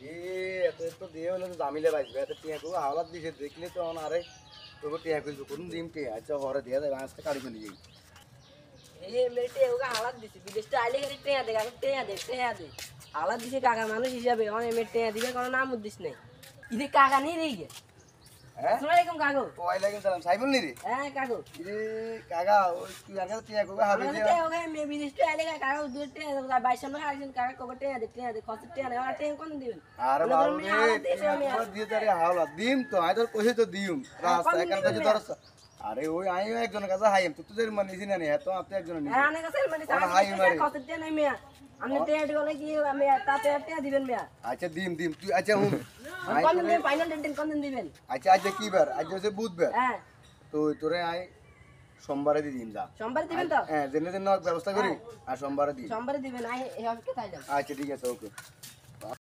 এ এত তো দিয়ে হলে তো জামিলে বাঁচবে এত টিয়া কো হাওলাত দিছে দেখলে তো আরে তোকে টিয়া কইছো কোন দিম টিয়া আচ্ছা হরে দিয়ে দেবে আজকে কাড়ি চলে যাই ए मेटे ওগা হালাত দিছি বিদেশ তো আইলে করে টেয়া দে আমি টেয়া দে হালাত দিছি কাকা মানুষ হিসাবে অনে মেটে দিবে কোনো নাম উদ্দিস নাই ইদি কাকা নেই রে গে হ্যাঁ আসসালামু আলাইকুম কাকু ওয়ালাইকুম সালাম সাইবুল নি রে হ্যাঁ কাকু রে কাকা ওই তুই আগে টিয়া কো হাবে মানে দিয়ে তে ওগা মে বিদেশ তো আইলে কাকা দুই টেয়া দে 22 নম্বর আইছেন কাকা কবে টেয়া দে কত টেয়া দে আর টেয়া কোন দিবেন আরে বাবা রে দিয়ে তারে হাওলাত দিম তো আই তোর কইছে তো দিম রাস্তা এখান থেকে ধরছ আরে ওই আইও একজনের কাছে হাইম তো তোদের মানে নিছি না এত আপনি একজন নিছি হ্যাঁ অনেক আছে মানে কত টেয়া নাই মিয়া আপনি টেয়া দিবেন কি আমি তাতে টেয়া দিবেন মিয়া আচ্ছা দিম তুই আচ্ছা হুন কোন দিন ফাইনাল ডেট কোন দিন দিবেন আচ্ছা আজ কি বার আজ হচ্ছে বুধবার হ্যাঁ তো তোরে আই সোমবারে দি দিন যা সোমবার দিবেন তো হ্যাঁ জেনে দিন ব্যবস্থা করি আর সোমবারে দি সোমবার দিবেন আই এই অফিসে তাইলাম আচ্ছা ঠিক আছে ওকে